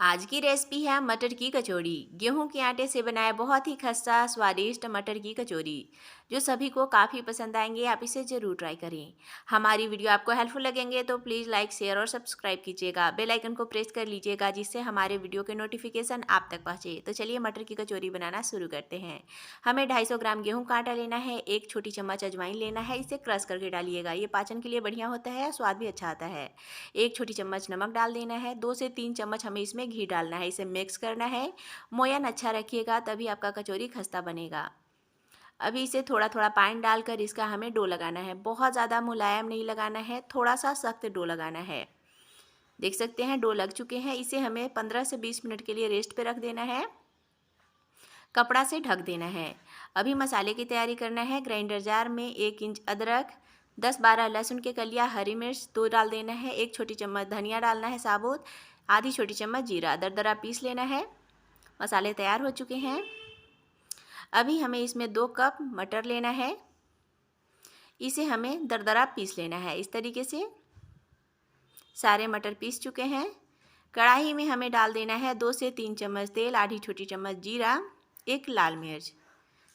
आज की रेसिपी है मटर की कचौड़ी। गेहूं के आटे से बनाए बहुत ही खस्ता स्वादिष्ट मटर की कचौड़ी जो सभी को काफ़ी पसंद आएंगे। आप इसे ज़रूर ट्राई करें। हमारी वीडियो आपको हेल्पफुल लगेंगे तो प्लीज़ लाइक शेयर और सब्सक्राइब कीजिएगा। बेल आइकन को प्रेस कर लीजिएगा जिससे हमारे वीडियो के नोटिफिकेशन आप तक पहुँचे। तो चलिए मटर की कचौड़ी बनाना शुरू करते हैं। हमें 250 ग्राम गेहूँ का आटा लेना है, 1 छोटी चम्मच अजवाइन लेना है, इसे क्रश करके डालिएगा। ये पाचन के लिए बढ़िया होता है, स्वाद भी अच्छा आता है। 1 छोटी चम्मच नमक डाल देना है, 2 से 3 चम्मच हमें इसमें घी डालना है। इसे मिक्स करना है। मोयन अच्छा रखिएगा तभी आपका कचौरी खस्ता बनेगा। अभी इसे थोड़ा थोड़ा पानी डालकर इसका हमें डो लगाना है। बहुत ज़्यादा मुलायम नहीं लगाना है, थोड़ा सा सख्त डो लगाना है। देख सकते हैं डो लग चुके हैं। इसे हमें 15 से 20 मिनट के लिए रेस्ट पे रख देना है, कपड़ा से ढक देना है। अभी मसाले की तैयारी करना है। ग्राइंडर जार में 1 इंच अदरक, 10-12 लहसुन के कलियाँ, हरी मिर्च 2 डाल देना है, 1 छोटी चम्मच धनिया डालना है साबुत, आधी छोटी चम्मच जीरा दरदरा पीस लेना है। मसाले तैयार हो चुके हैं। अभी हमें इसमें 2 कप मटर लेना है, इसे हमें दरदरा पीस लेना है। इस तरीके से सारे मटर पीस चुके हैं। कढ़ाई में हमें डाल देना है 2 से 3 चम्मच तेल, आधी छोटी चम्मच जीरा, 1 लाल मिर्च।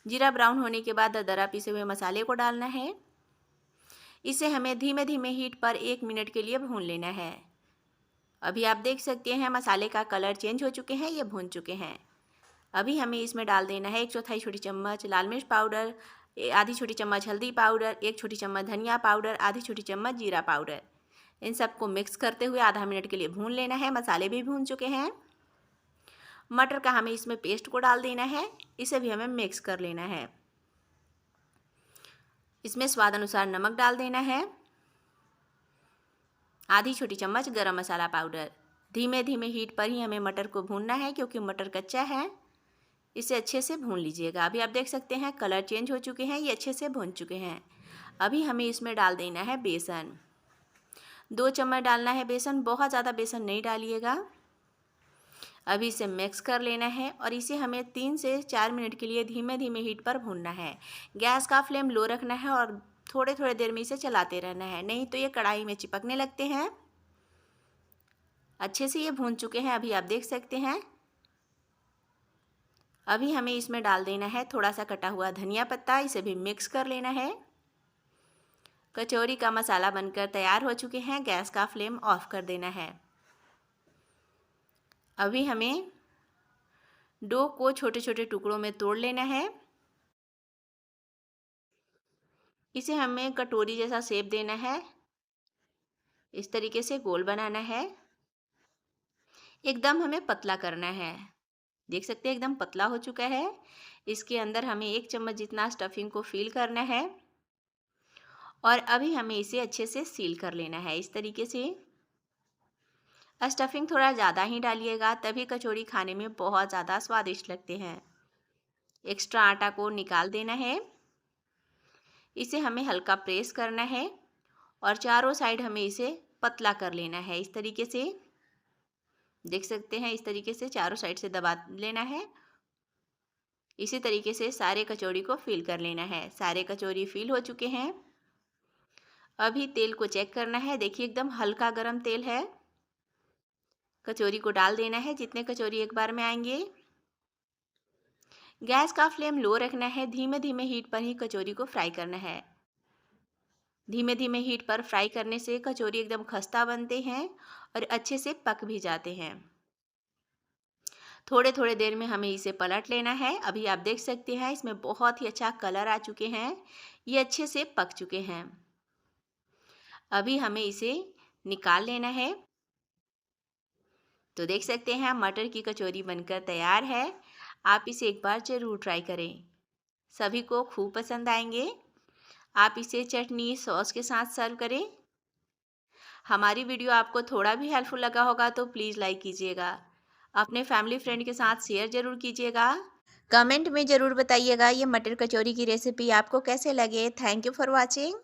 जीरा ब्राउन होने के बाद दरदरा पीसे हुए मसाले को डालना है। इसे हमें धीमे धीमे हीट पर 1 मिनट के लिए भून लेना है। अभी आप देख सकते हैं मसाले का कलर चेंज हो चुके हैं, ये भून चुके हैं। अभी हमें इसमें डाल देना है 1/4 छोटी चम्मच लाल मिर्च पाउडर, आधी छोटी चम्मच हल्दी पाउडर, 1 छोटी चम्मच धनिया पाउडर, आधी छोटी चम्मच जीरा पाउडर। इन सबको मिक्स करते हुए आधा मिनट के लिए भून लेना है। मसाले भी भून चुके हैं। मटर का हमें इसमें पेस्ट को डाल देना है, इसे भी हमें मिक्स कर लेना है। इसमें स्वाद अनुसार नमक डाल देना है, आधी छोटी चम्मच गरम मसाला पाउडर। धीमे धीमे हीट पर ही हमें मटर को भूनना है क्योंकि मटर कच्चा है। इसे अच्छे से भून लीजिएगा। अभी आप देख सकते हैं कलर चेंज हो चुके हैं, ये अच्छे से भून चुके हैं। अभी हमें इसमें डाल देना है बेसन। 2 चम्मच डालना है बेसन, बहुत ज़्यादा बेसन नहीं डालिएगा। अभी इसे मिक्स कर लेना है और इसे हमें 3 से 4 मिनट के लिए धीमे धीमे हीट पर भूनना है। गैस का फ्लेम लो रखना है और थोड़े थोड़े देर में इसे चलाते रहना है, नहीं तो ये कढ़ाई में चिपकने लगते हैं। अच्छे से ये भून चुके हैं, अभी आप देख सकते हैं। अभी हमें इसमें डाल देना है थोड़ा सा कटा हुआ धनिया पत्ता, इसे भी मिक्स कर लेना है। कचौरी का मसाला बनकर तैयार हो चुके हैं, गैस का फ्लेम ऑफ कर देना है। अभी हमें डो को छोटे छोटे टुकड़ों में तोड़ लेना है। इसे हमें कटोरी जैसा शेप देना है, इस तरीके से गोल बनाना है। एकदम हमें पतला करना है। देख सकते हैं एकदम पतला हो चुका है। इसके अंदर हमें 1 चम्मच जितना स्टफिंग को फिल करना है और अभी हमें इसे अच्छे से सील कर लेना है। इस तरीके से स्टफिंग थोड़ा ज़्यादा ही डालिएगा, तभी कचौड़ी खाने में बहुत ज़्यादा स्वादिष्ट लगते हैं। एक्स्ट्रा आटा को निकाल देना है, इसे हमें हल्का प्रेस करना है और चारों साइड हमें इसे पतला कर लेना है। इस तरीके से देख सकते हैं, इस तरीके से चारों साइड से दबा लेना है। इसी तरीके से सारे कचौड़ी को फिल कर लेना है। सारे कचौड़ी फिल हो चुके हैं। अभी तेल को चेक करना है, देखिए एकदम हल्का गरम तेल है। कचौरी को डाल देना है, जितने कचौरी एक बार में आएंगे। गैस का फ्लेम लो रखना है, धीमे धीमे हीट पर ही कचौरी को फ्राई करना है। धीमे धीमे हीट पर फ्राई करने से कचौरी एकदम खस्ता बनते हैं और अच्छे से पक भी जाते हैं। थोड़े थोड़े देर में हमें इसे पलट लेना है। अभी आप देख सकते हैं इसमें बहुत ही अच्छा कलर आ चुके हैं, ये अच्छे से पक चुके हैं। अभी हमें इसे निकाल लेना है। तो देख सकते हैं मटर की कचौरी बनकर तैयार है। आप इसे एक बार ज़रूर ट्राई करें, सभी को खूब पसंद आएंगे। आप इसे चटनी सॉस के साथ सर्व करें। हमारी वीडियो आपको थोड़ा भी हेल्पफुल लगा होगा तो प्लीज़ लाइक कीजिएगा। अपने फैमिली फ्रेंड के साथ शेयर ज़रूर कीजिएगा। कमेंट में ज़रूर बताइएगा ये मटर कचौरी की रेसिपी आपको कैसे लगे। Thank you for watching.